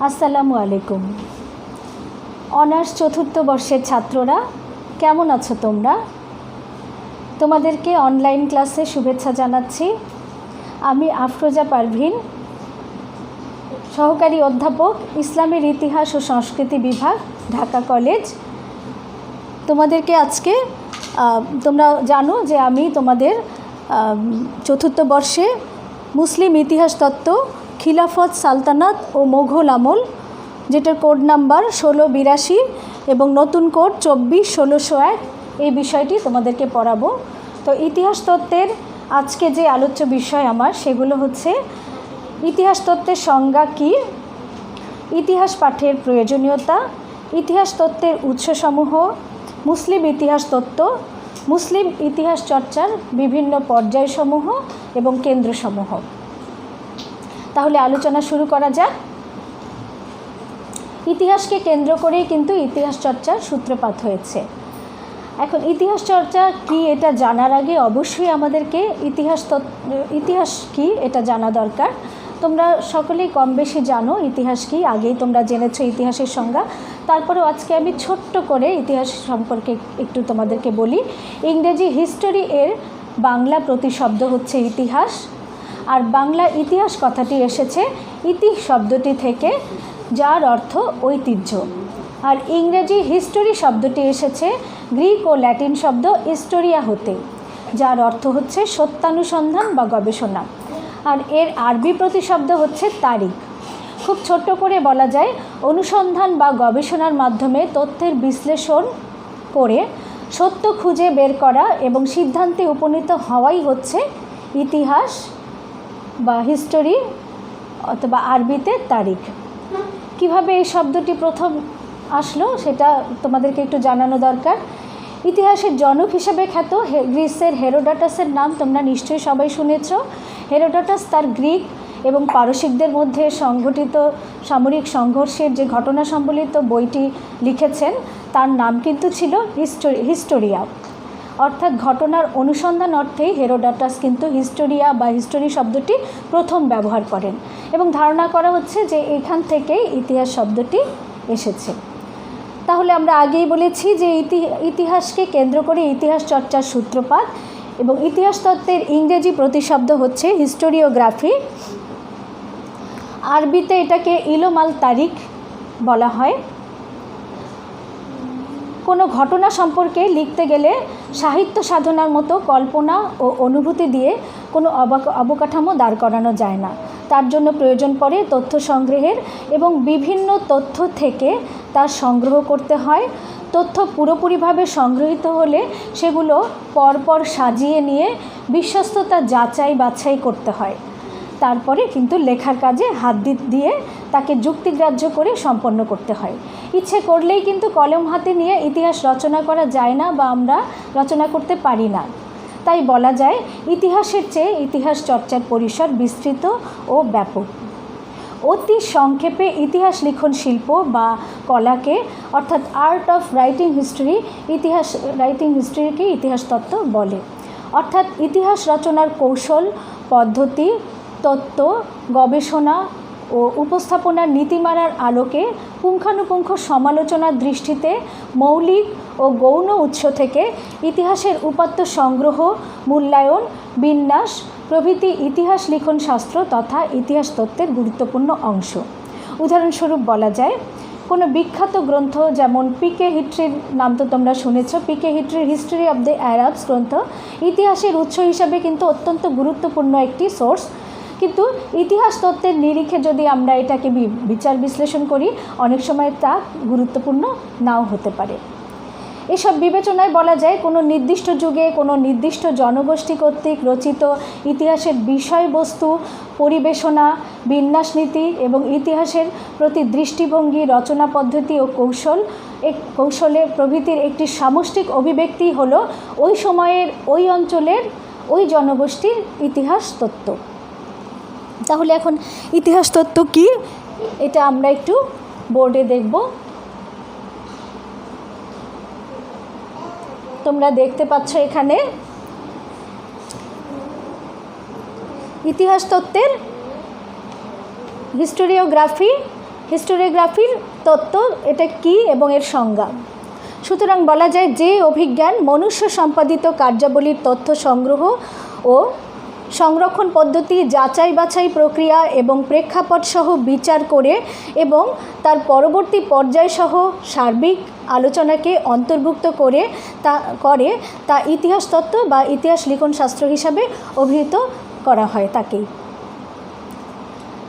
আসসালামু আলাইকুম। অনার্স চতুর্থ বর্ষের ছাত্ররা কেমন আছো তোমরা? তোমাদেরকে অনলাইন ক্লাসে শুভেচ্ছা জানাচ্ছি। আমি আফরোজা পারভিন, সহকারী অধ্যাপক, ইসলামের ইতিহাস ও সংস্কৃতি বিভাগ, ঢাকা কলেজ। তোমাদেরকে আজকে তোমরা জানো যে আমি তোমাদের চতুর্থ বর্ষে মুসলিম ইতিহাস তত্ত্ব, খিলাফত, সালতানাত ও মোঘল আমল, যেটার কোড নাম্বার 1682 এবং নতুন কোড 24-1601, এই বিষয়টি তোমাদেরকে পড়াবো। তো ইতিহাস তত্ত্বের আজকে যে আলোচ্য বিষয় আমার সেগুলো হচ্ছে ইতিহাস তত্ত্বের সংজ্ঞা কী, ইতিহাস পাঠের প্রয়োজনীয়তা, ইতিহাস তত্ত্বের উৎসসমূহ, মুসলিম ইতিহাস তত্ত্ব, মুসলিম ইতিহাস চর্চার বিভিন্ন পর্যায়সমূহ এবং কেন্দ্রসমূহ। তাহলে আলোচনা শুরু করা যাক। ইতিহাসকে কেন্দ্র করেই কিন্তু ইতিহাস চর্চার সূত্রপাত হয়েছে। এখন ইতিহাস চর্চা কি এটা জানার আগে অবশ্যই আমাদেরকে ইতিহাস কি এটা জানা দরকার। তোমরা সকলেই কম বেশি জানো ইতিহাস কি, আগেই তোমরা জেনেছো ইতিহাসের সংজ্ঞা। তারপরেও আজকে আমি ছোট্ট করে ইতিহাস সম্পর্কে একটু তোমাদেরকে বলি। ইংরেজি হিস্টোরি এর বাংলা প্রতিশব্দ হচ্ছে ইতিহাস, আর বাংলা ইতিহাস কথাটি এসেছে ইতি শব্দটি থেকে, যার অর্থ ঐতিহ্য। আর ইংরেজি হিস্টোরি শব্দটি এসেছে গ্রিক ও ল্যাটিন শব্দ হিস্টোরিয়া হতে, যার অর্থ হচ্ছে সত্যানুসন্ধান বা গবেষণা। আর এর আরবি প্রতিশব্দ হচ্ছে তারিখ। খুব ছোট্ট করে বলা যায় অনুসন্ধান বা গবেষণার মাধ্যমে তথ্যের বিশ্লেষণ করে সত্য খুঁজে বের করা এবং সিদ্ধান্তে উপনীত হওয়াই হচ্ছে ইতিহাস বা হিস্টোরি, অথবা আরবিতে তারিখ। কিভাবে এই শব্দটি প্রথম আসলো সেটা তোমাদেরকে একটু জানানো দরকার। ইতিহাসের জনক হিসেবে খ্যাত গ্রিসের হেরোডোটাসের নাম তোমরা নিশ্চয়ই সবাই শুনেছ। হেরোডোটাস তার গ্রিক এবং পারসিকদের মধ্যে সংঘটিত সামরিক সংঘর্ষের যে ঘটনা সম্বলিত বইটি লিখেছেন, তার নাম কিন্তু ছিল হিস্টোরিয়া, অর্থাৎ ঘটনার অনুসন্ধান অর্থেই হেরোডোটাস কিন্তু হিস্টোরিয়া বা হিস্টোরি শব্দটি প্রথম ব্যবহার করেন, এবং ধারণা করা হচ্ছে যে এখান থেকেই ইতিহাস শব্দটি এসেছে। তাহলে আমরা আগেই বলেছি যে ইতিহাসকে কেন্দ্র করে ইতিহাস চর্চার সূত্রপাত, এবং ইতিহাস তত্ত্বের ইংরেজি প্রতিশব্দ হচ্ছে হিস্টোরিওগ্রাফি। আরবিতে এটাকে ইলম আল তারিখ বলা হয়। কোনো ঘটনা সম্পর্কে লিখতে গেলে সাহিত্য সাধনার মতো কল্পনা ও অনুভূতি দিয়ে কোনো অবকাঠামো দাঁড় করানো যায় না। তার জন্য প্রয়োজন পড়ে তথ্য সংগ্রহের, এবং বিভিন্ন তথ্য থেকে তা সংগ্রহ করতে হয়। তথ্য পুরোপুরিভাবে সংগৃহীত হলে সেগুলো পরপর সাজিয়ে নিয়ে বিশ্বস্ততা যাচাই বাছাই করতে হয়। তারপরে কিন্তু লেখার কাজে হাত দিয়ে তাকে যুক্তিগ্রাহ্য করে সম্পন্ন করতে হয়। ইচ্ছে করলেই কিন্তু কলম হাতে নিয়ে ইতিহাস রচনা করা যায় না, বা আমরা রচনা করতে পারি না। তাই বলা যায় ইতিহাসের চেয়ে ইতিহাস চর্চার পরিসর বিস্তৃত ও ব্যাপক। অতি সংক্ষেপে ইতিহাস লিখন শিল্প বা কলাকে, অর্থাৎ আর্ট অফ রাইটিং হিস্ট্রিকে ইতিহাস তত্ত্ব বলে। অর্থাৎ ইতিহাস রচনার কৌশল, পদ্ধতি, তত্ত্ব, গবেষণা ও উপস্থাপনার নীতিমালার আলোকে পুঙ্খানুপুঙ্খ সমালোচনার দৃষ্টিতে মৌলিক ও গৌণ উৎস থেকে ইতিহাসের উপাত্ত সংগ্রহ, মূল্যায়ন, বিন্যাস প্রভৃতি ইতিহাস লিখন শাস্ত্র তথা ইতিহাস তত্ত্বের গুরুত্বপূর্ণ অংশ। উদাহরণস্বরূপ বলা যায় কোনো বিখ্যাত গ্রন্থ, যেমন পিকে হিট্রির নাম তো তোমরা শুনেছ, পিকে হিট্রির হিস্ট্রি অব দ্য আরবস গ্রন্থ ইতিহাসের উৎস হিসাবে কিন্তু অত্যন্ত গুরুত্বপূর্ণ একটি সোর্স। কিন্তু ইতিহাস তত্ত্বের নিরিখে যদি আমরা এটাকে বিচার বিশ্লেষণ করি, অনেক সময় তা গুরুত্বপূর্ণ নাও হতে পারে। এসব বিবেচনায় বলা যায় কোনো নির্দিষ্ট যুগে কোনো নির্দিষ্ট জনগোষ্ঠী কর্তৃক রচিত ইতিহাসের বিষয়বস্তু, পরিবেশনা, বিন্যাস নীতি এবং ইতিহাসের প্রতি দৃষ্টিভঙ্গি, রচনা পদ্ধতি ও কৌশলের প্রভৃতির একটি সামষ্টিক অভিব্যক্তি হলো ওই সময়ের, ওই অঞ্চলের, ওই জনগোষ্ঠীর ইতিহাস তত্ত্ব। তাহলে এখন ইতিহাস তত্ত্ব কি, এটা আমরা একটু বোর্ডে দেখব। তোমরা দেখতে পাচ্ছ এখানে ইতিহাস তত্ত্বের হিস্টোরিওগ্রাফি হিস্টোরিওগ্রাফির তত্ত্ব এটা কি এবং এর সংজ্ঞা। সুতরাং বলা যায় যে অভিজ্ঞান মনুষ্য সম্পাদিত কার্যাবলীর তথ্য সংগ্রহ ও সংরক্ষণ পদ্ধতি, যাচাই বাছাই প্রক্রিয়া এবং প্রেক্ষাপট সহ বিচার করে এবং তার পরবর্তী পর্যায়সহ সার্বিক আলোচনাকে অন্তর্ভুক্ত করে তা ইতিহাস তত্ত্ব বা ইতিহাস লিখন শাস্ত্র হিসাবে অভিহিত করা হয় তাকেই।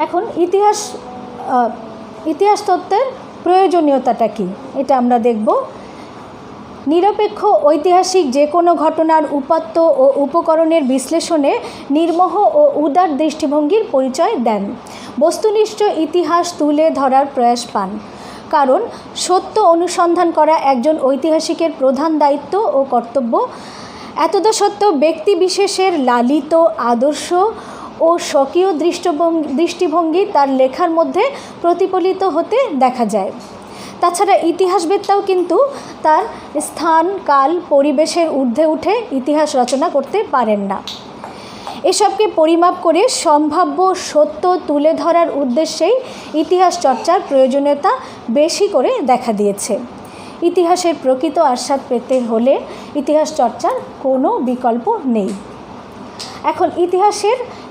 এখন ইতিহাস তত্ত্বের প্রয়োজনীয়তাটা কি এটা আমরা দেখব। নিরপেক্ষ ঐতিহাসিক যে কোনো ঘটনার উপাত্ত ও উপকরণের বিশ্লেষণে নির্মোহ ও উদার দৃষ্টিভঙ্গির পরিচয় দেন। বস্তুনিষ্ঠ ইতিহাস তুলে ধরার প্রয়াস পান, কারণ সত্য অনুসন্ধান করা একজন ঐতিহাসিকের প্রধান দায়িত্ব ও কর্তব্য। এতদা সত্ত্বেও ব্যক্তি বিশেষের লালিত আদর্শ ও স্বকীয় দৃষ্টিভঙ্গি তার লেখার মধ্যে প্রতিফলিত হতে দেখা যায়। তাছাড়া ইতিহাসবেত্তাও কিন্তু তার স্থান, কাল, পরিবেশের ঊর্ধ্বে উঠে ইতিহাস রচনা করতে পারেন না। এসবকে পরিমাপ করে সম্ভাব্য সত্য তুলে ধরার উদ্দেশ্যেই ইতিহাস চর্চার প্রয়োজনীয়তা বেশি করে দেখা দিয়েছে। ইতিহাসের প্রকৃত আস্বাদ পেতে হলে ইতিহাস চর্চার কোনো বিকল্প নেই। এখন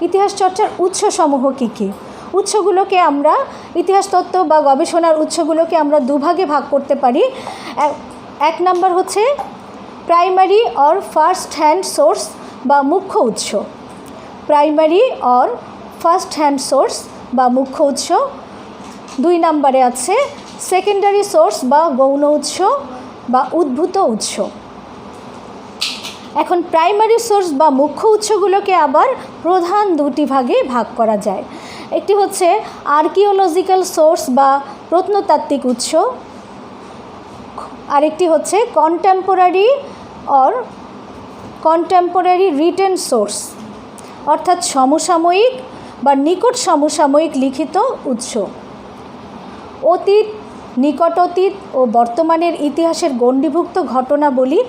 ইতিহাস চর্চার উৎসসমূহ কী কী? উৎসগুলোকে আমরা ইতিহাস তত্ত্ব বা গবেষণার উৎসগুলোকে আমরা দুভাগে ভাগ করতে পারি। এক নম্বর হচ্ছে primary or first hand source বা মুখ্য উৎস। Primary or first hand source বা মুখ্য উৎস। 2 নম্বরে আছে সেকেন্ডারি সোর্স বা গৌণ উৎস বা উদ্ভূত উৎস। এখন প্রাইমারি সোর্স বা মুখ্য উৎসগুলোকে আবার প্রধান 2টি ভাগে ভাগ করা যায়। একটি হচ্ছে আর্কিওলজিক্যাল সোর্স বা প্রত্নতাত্ত্বিক উৎস, আরেকটি হচ্ছে কন্টেম্পোরারি রিটেন সোর্স অর্থাৎ সমসাময়িক বা নিকট সমসাময়িক লিখিত উৎস। অতীত, নিকট অতীত ও বর্তমানের ইতিহাসের গণ্ডীভুক্ত ঘটনাবলী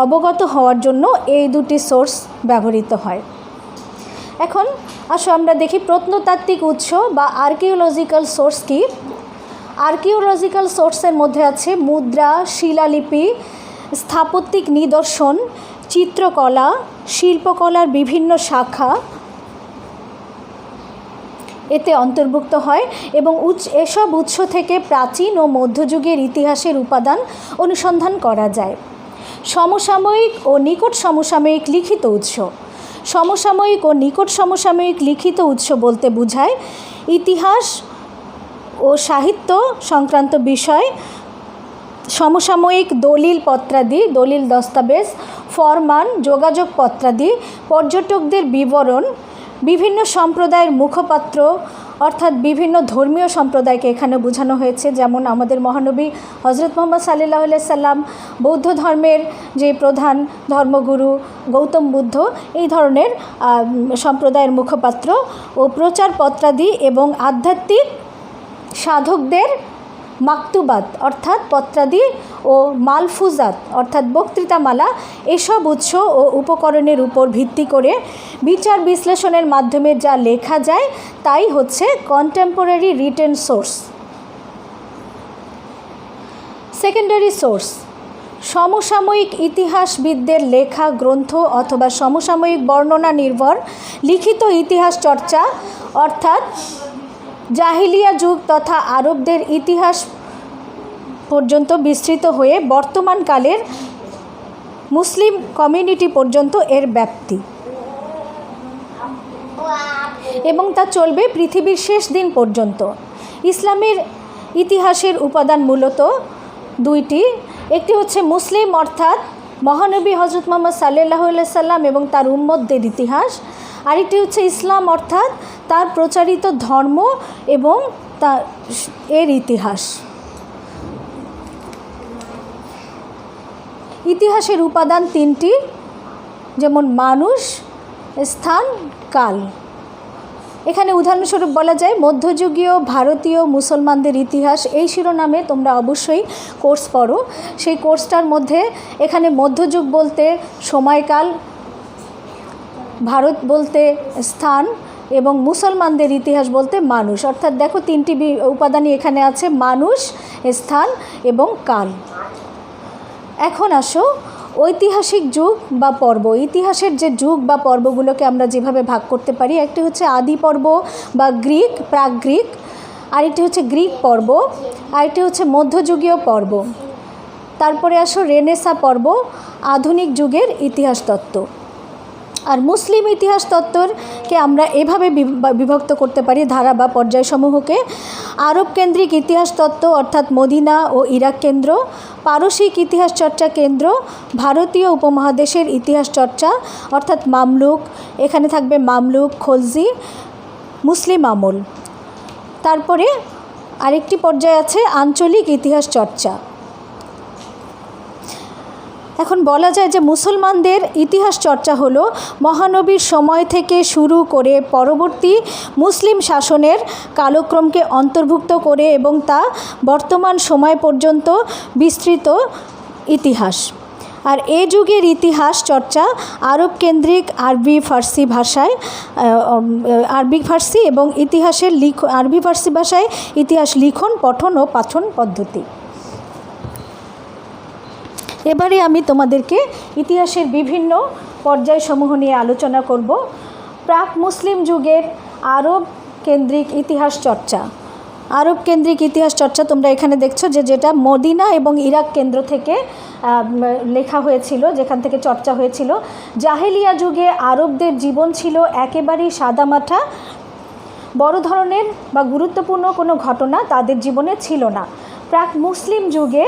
অবগত হওয়ার জন্য এই 2টি সোর্স ব্যবহৃত হয়। এখন আসো আমরা দেখি প্রত্নতাত্ত্বিক উৎস বা আর্কিওলজিক্যাল সোর্স কি। আর্কিওলজিক্যাল সোর্সের মধ্যে আছে মুদ্রা, শিলালিপি, স্থাপত্যিক নিদর্শন, চিত্রকলা, শিল্পকলার বিভিন্ন শাখা এতে অন্তর্ভুক্ত হয় এবং এসব উৎস থেকে প্রাচীন ও মধ্যযুগের ইতিহাসের উপাদান অনুসন্ধান করা যায়। সমসাময়িক ও নিকট সমসাময়িক লিখিত উৎস। সমসাময়িক ও নিকট সমসাময়িক লিখিত উৎস বলতে বোঝায় ইতিহাস ও সাহিত্য সংক্রান্ত বিষয়, সমসাময়িক দলিল পত্রাদি, দলিল দস্তাবেজ, ফরমান, যোগাযোগ পত্রাদি, পর্যটকদের বিবরণ, বিভিন্ন সম্প্রদায়ের মুখপাত্র অর্থাৎ বিভিন্ন ধর্মীয় সম্প্রদায়কে এখানে বোঝানো হয়েছে, যেমন আমাদের মহানবী হজরত মুহাম্মদ সাল্লাল্লাহু আলাইহি সাল্লাম, বৌদ্ধ ধর্মের যে প্রধান ধর্মগুরু গৌতম বুদ্ধ, এই ধরনের সম্প্রদায়ের মুখপাত্র ও প্রচারপত্রাদি এবং আধ্যাত্মিক সাধকদের মাকতুবাত অর্থাৎ পত্রাদি ও মালফুজাত অর্থাৎ বক্তৃতামালা, এসব উৎস ও উপকরণের উপর ভিত্তি করে বিচার বিশ্লেষণের মাধ্যমে যা লেখা যায় তাই হচ্ছে contemporary written source. Secondary source সমসাময়িক ইতিহাসবিদদের লেখা গ্রন্থ অথবা সমসাময়িক বর্ণনা নির্ভর লিখিত ইতিহাস চর্চা অর্থাৎ জাহিলিয়া যুগ তথা আরবদের ইতিহাস পর্যন্ত বিস্তৃত হয়ে বর্তমান কালের মুসলিম কমিউনিটি পর্যন্ত এর ব্যাপ্তি এবং তা চলবে পৃথিবীর শেষ দিন পর্যন্ত। ইসলামের ইতিহাসের উপাদান মূলত 2টি। একটি হচ্ছে মুসলিম অর্থাৎ মহানবী হজরত মুহাম্মদ সাল্লাল্লাহু আলাইহি সাল্লাম এবং তার উম্মতদের ইতিহাস। আরেকটি হচ্ছে ইসলাম অর্থাৎ তার প্রচারিত ধর্ম এবং এর ইতিহাস। ইতিহাসের উপাদান 3টি, যেমন মানুষ, স্থান, কাল। এখানে উদাহরণস্বরূপ বলা যায় মধ্যযুগীয় ভারতীয় মুসলমানদের ইতিহাস, এই শিরোনামে তোমরা অবশ্যই কোর্স পড়ো। সেই কোর্সটার মধ্যে এখানে মধ্যযুগ বলতে সময়কাল, ভারত বলতে স্থান এবং মুসলমানদের ইতিহাস বলতে মানুষ, অর্থাৎ দেখো তিনটি উপাদানই এখানে আছে, মানুষ, স্থান এবং কাল। এখন আসো ঐতিহাসিক যুগ বা পর্ব। ইতিহাসের যে যুগ বা পর্বগুলোকে আমরা যেভাবে ভাগ করতে পারি, একটি হচ্ছে আদি পর্ব বা গ্রিক, প্রাক গ্রিক, আরেকটি হচ্ছে গ্রিক পর্ব, আরেকটি হচ্ছে মধ্যযুগীয় পর্ব। তারপরে আসো রেনেসাঁ পর্ব, আধুনিক যুগের ইতিহাস তত্ত্ব। আর মুসলিম ইতিহাস তত্ত্বকে আমরা এভাবে বিভক্ত করতে পারি ধারা বা পর্যায়সমূহকে: আরব কেন্দ্রিক ইতিহাস তত্ত্ব অর্থাৎ মদিনা ও ইরাক কেন্দ্র, পারসিক ইতিহাস চর্চা কেন্দ্র, ভারতীয় উপমহাদেশের ইতিহাস চর্চা অর্থাৎ মামলুক, এখানে থাকবে মামলুক, খলজি, মুসলিম আমল। তারপরে আরেকটি পর্যায় আছে আঞ্চলিক ইতিহাস চর্চা। এখন বলা যায় যে মুসলমানদের ইতিহাস চর্চা হলো মহানবীর সময় থেকে শুরু করে পরবর্তী মুসলিম শাসনের কালক্রমকে অন্তর্ভুক্ত করে এবং তা বর্তমান সময় পর্যন্ত বিস্তৃত ইতিহাস। আর এ যুগের ইতিহাস চর্চা আরব কেন্দ্রিক আরবি ফার্সি এবং ইতিহাসের আরবি ফার্সি ভাষায় ইতিহাস লিখন, পঠন ও পাঠন পদ্ধতি। এবারে আমি তোমাদেরকে ইতিহাসের বিভিন্ন পর্যায়সমূহ নিয়ে আলোচনা করব। প্রাক মুসলিম যুগের আরব কেন্দ্রিক ইতিহাস চর্চা। আরব কেন্দ্রিক ইতিহাস চর্চা তোমরা এখানে দেখছো যেটা মদিনা এবং ইরাক কেন্দ্র থেকে লেখা হয়েছিল, যেখান থেকে চর্চা হয়েছিল। জাহেলিয়া যুগে আরবদের জীবন ছিল একেবারেই সাদামাঠা, বড় ধরনের বা গুরুত্বপূর্ণ কোনো ঘটনা তাদের জীবনে ছিল না। প্রাক মুসলিম যুগে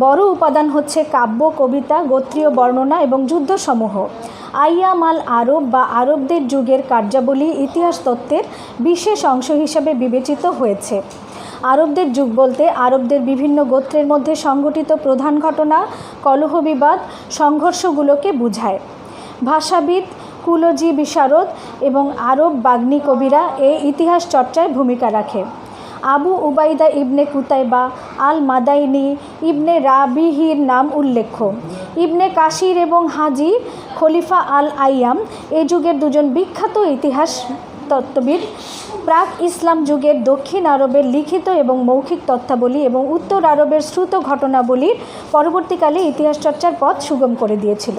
বড় উপাদান হচ্ছে কাব্য, কবিতা, গোত্রীয় বর্ণনা এবং যুদ্ধসমূহ। আইয়াম আল আরব বা আরবদের যুগের কার্যাবলী ইতিহাস তত্ত্বের বিশেষ অংশ হিসাবে বিবেচিত হয়েছে। আরবদের যুগ বলতে আরবদের বিভিন্ন গোত্রের মধ্যে সংঘটিত প্রধান ঘটনা, কলহ বিবাদ, সংঘর্ষগুলোকে বোঝায়। ভাষাবিদ, কুলজি বিশারদ এবং আরব বাগ্মী কবিরা এই ইতিহাস চর্চায় ভূমিকা রাখে। আবু উবাইদা ইবনে কুতাইবা আল মাদাইনি ইবনে রাবিহির নাম উল্লেখ্য। ইবনে কাসির এবং হাজি খলিফা আল আইয়াম এই যুগের দুজন বিখ্যাত ইতিহাস তত্ত্ববিদ। প্রাক ইসলাম যুগের দক্ষিণ আরবের লিখিত এবং মৌখিক তথ্যাবলী এবং উত্তর আরবের শ্রুত ঘটনাবলীর পরবর্তীকালে ইতিহাস চর্চার পথ সুগম করে দিয়েছিল।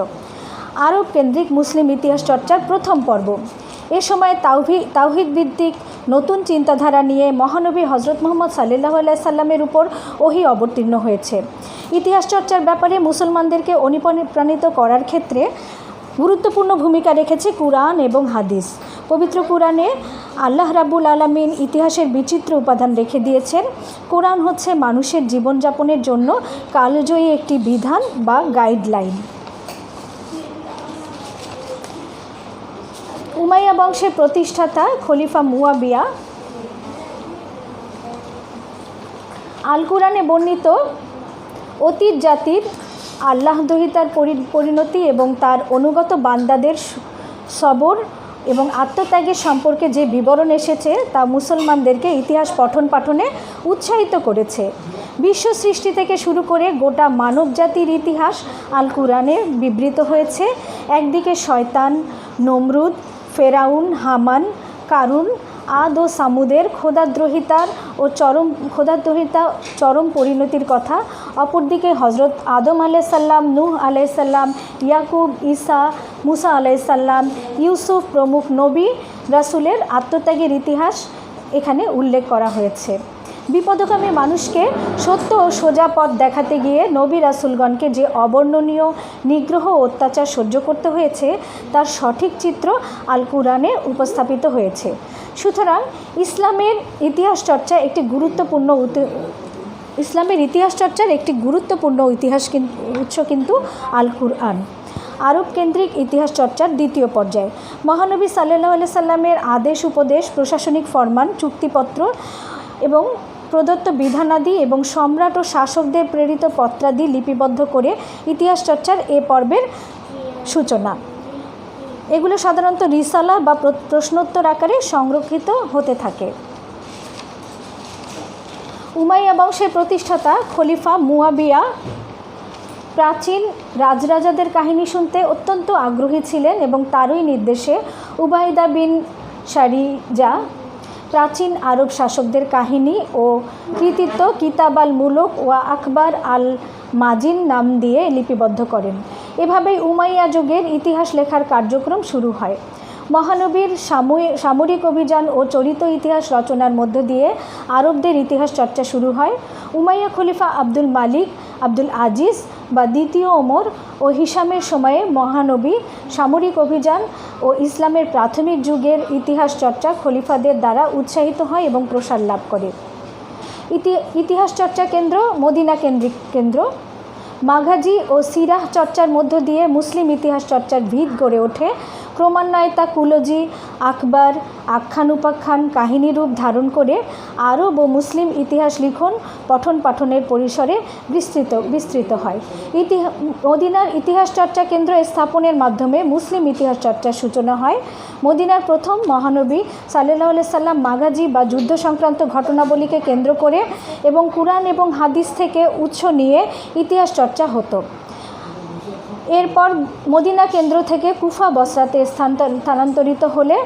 আরব কেন্দ্রিক মুসলিম ইতিহাস চর্চার প্রথম পর্ব। এ সময় তাওহীদ ভিত্তিক নতুন চিন্তাধারা নিয়ে মহানবী হজরত মুহাম্মদ সাল্লাল্লাহু আলাইহি সাল্লামের উপর ওহী অবতীর্ণ হয়েছে। ইতিহাস চর্চার ব্যাপারে মুসলমানদেরকে অনুপ্রাণিত করার ক্ষেত্রে গুরুত্বপূর্ণ ভূমিকা রেখেছে কুরআন এবং হাদিস। পবিত্র কুরআনে আল্লাহ রাব্বুল আলামিন ইতিহাসের বিচিত্র উপাদান রেখে দিয়েছেন। কোরআন হচ্ছে মানুষের জীবনযাপনের জন্য কালজয়ী একটি বিধান বা গাইডলাইন। উমাইয়া বংশের প্রতিষ্ঠাতা খলিফা মুয়াবিয়া আল কুরআনে বর্ণিত অতীত জাতির আল্লাহদ্রোহিতার পরিণতি এবং তার অনুগত বান্দাদের সবর এবং আত্মত্যাগের সম্পর্কে যে বিবরণ এসেছে তা মুসলমানদেরকে ইতিহাস পঠন পাঠনে উৎসাহিত করেছে। বিশ্ব সৃষ্টি থেকে শুরু করে গোটা মানব জাতির ইতিহাস আল কুরআনে বিবৃত হয়েছে। একদিকে শয়তান, নমরুদ, ফেরাউন, হামান, কারুন, আদ ও সামুদের খোদাদ্রোহিতা চরম পরিণতির কথা, অপরদিকে হজরত আদম আলাইসাল্লাম, নূহ আলাইসাল্লাম, ইয়াকুব, ঈসা, মুসা আলাইসাল্লাম, ইউসুফ প্রমুখ নবী রাসূলের আত্মত্যাগের ইতিহাস এখানে উল্লেখ করা হয়েছে। বিপদগামী মানুষকে সত্য ও সোজা পথ দেখাতে গিয়ে নবী রাসূলগণকে যে অবর্ণনীয় নিগ্রহ ও অত্যাচার সহ্য করতে হয়েছে তার সঠিক চিত্র আল কুরআনে উপস্থাপিত হয়েছে। সুতরাং ইসলামের ইতিহাস চর্চার একটি গুরুত্বপূর্ণ উৎস কিন্তু আল কুরআন। আরব কেন্দ্রিক ইতিহাস চর্চার দ্বিতীয় পর্যায়। মহানবী সাল্লাল্লাহু আলাইহি সাল্লামের আদেশ উপদেশ, প্রশাসনিক ফরমান, চুক্তিপত্র এবং প্রদত্ত বিধানাদি এবং সম্রাট ও শাসকদের প্রেরিত পত্রাদি লিপিবদ্ধ করে ইতিহাস চর্চার এ পর্বের সূচনা। এগুলো সাধারণত রিসালা বা প্রশ্নোত্তর আকারে সংরক্ষিত হতে থাকে। উমাইয়া বংশের প্রতিষ্ঠাতা খলিফা মুয়াবিয়া প্রাচীন রাজরাজাদের কাহিনী শুনতে অত্যন্ত আগ্রহী ছিলেন এবং তারই নির্দেশে উবাইদা বিন শারিজা, প্রাচীন আরব শাসকদের কাহিনী ও কৃতিত্ব কিতাব আল মুলুক ওয়া আকবর আল মাজিন নাম দিয়ে লিপিবদ্ধ করেন। এভাবেই উমাইয়া যুগের ইতিহাস লেখার কার্যক্রম শুরু হয়। মহানবীর সামরিক অভিযান ও চরিত ইতিহাস রচনার মধ্য দিয়ে আরবদের ইতিহাস চর্চা শুরু হয়। উমাইয়া খলিফা আব্দুল মালিক, আব্দুল আজিজ বা দ্বিতীয় ওমর ও হিশামের সময়ে মহানবী সামরিক অভিযান ও ইসলামের প্রাথমিক যুগের ইতিহাস চর্চা খলিফাদের দ্বারা উৎসাহিত হয় এবং প্রসার লাভ করে। ইতিহাস চর্চা কেন্দ্র মদিনা কেন্দ্রিক কেন্দ্র। মাঘাজি ও সিরাহ চর্চার মধ্য দিয়ে মুসলিম ইতিহাস চর্চার ভিত গড়ে ওঠে। ক্রমান্বয়ে তা কুলজি, আকবর, আখ্যান উপাখ্যান, কাহিনী রূপ ধারণ করে আরব ও মুসলিম ইতিহাস লিখন পঠন পাঠনের পরিসরে বিস্তৃত হয়। মদিনার ইতিহাস চর্চা কেন্দ্র স্থাপনের মাধ্যমে মুসলিম ইতিহাস চর্চার সূচনা হয়। মদিনার প্রথম মহানবী সাল্লাল্লাহু আলাইহি সাল্লাম মাঘাজি বা যুদ্ধ সংক্রান্ত ঘটনাবলীকে কেন্দ্র করে এবং কুরআন এবং হাদিস থেকে উৎস নিয়ে ইতিহাস চর্চা হতো। এরপর মদিনা কেন্দ্র থেকে কুফা বসরাতে স্থানান্তরিত হলে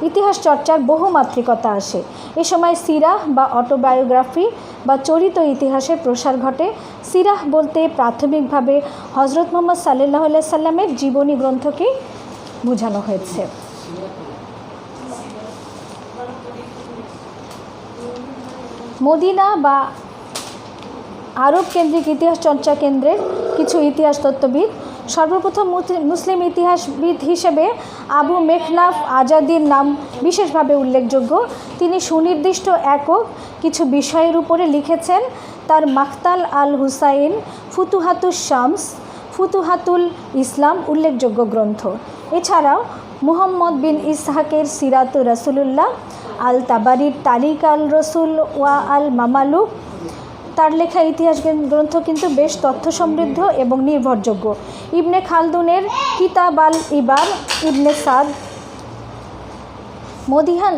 ইতিহাস চর্চার বহুমাত্রিকতা আসে। এ সময় সিরাহ বা অটোবায়োগ্রাফি বা চরিত ইতিহাসের প্রসার ঘটে। সিরাহ বলতে প্রাথমিকভাবে হজরত মুহাম্মদ সাল্লাল্লাহু আলাইহি সাল্লামের জীবনী গ্রন্থকেই বোঝানো হয়েছে। মদিনা বা আরব কেন্দ্রিক ইতিহাস চর্চা কেন্দ্রের কিছু ইতিহাস তত্ত্ববিদ। সর্বপ্রথম মুসলিম ইতিহাসবিদ হিসেবে আবু মেখনাফ আজাদির নাম বিশেষভাবে উল্লেখযোগ্য। তিনি সুনির্দিষ্ট একক কিছু বিষয়ের উপরে লিখেছেন। তার মাখতাল আল হুসাইন, ফুতুহাতুস শামস, ফুতুহাতুল ইসলাম উল্লেখযোগ্য গ্রন্থ। এছাড়াও মুহাম্মদ বিন ইসহাকের সিরাত রাসূলুল্লাহ, আল তাবারির তারিক আল রসুল ওয়া আল মামালুক, তার লেখা ইতিহাস গ্রন্থ কিন্তু বেশ তথ্য সমৃদ্ধ এবং নির্ভরযোগ্য। ইবনে খালদুনের কিতাব আল ইবার, ইবনে সাদ।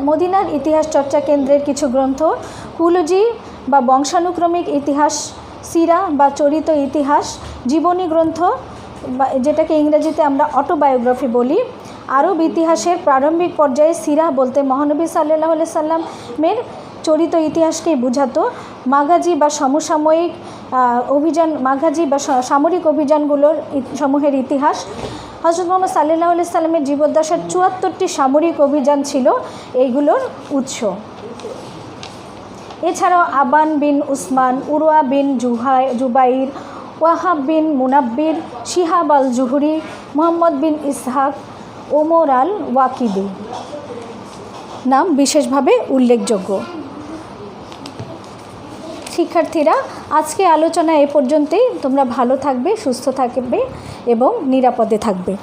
মদিনার ইতিহাস চর্চা কেন্দ্রের কিছু গ্রন্থ কুলজি বা বংশানুক্রমিক ইতিহাস, সিরা বা চরিত ইতিহাস, জীবনী গ্রন্থ বা যেটাকে ইংরেজিতে আমরা অটোবায়োগ্রাফি বলি। আরব ইতিহাসের প্রারম্ভিক পর্যায়ে সিরা বলতে মহানবী সাল্লাল্লাহু আলাইহি সাল্লামের চরিত ইতিহাসকেই বোঝাতো। মাঘাজি বা সমসাময়িক সামরিক অভিযানগুলোর সমূহের ইতিহাস। হযরত মুহাম্মদ সাল্লাল্লাহু আলাইহি সাল্লামের জীবদ্দশার ৭৪টি সামরিক অভিযান ছিল এইগুলোর উৎস। এছাড়াও আবান বিন উসমান, উরওয়া বিন জুবাইর, ওয়াহাব বিন মুনাব্বির, শিহাব আল জুহরি, মুহাম্মদ বিন ইসহাক, ওমর আল ওয়াকিদি নাম বিশেষভাবে উল্লেখযোগ্য। শিক্ষার্থীরা, আজকে আলোচনা এ পর্যন্তই। তোমরা ভালো থাকবে, সুস্থ থাকবে এবং নিরাপদে থাকবে।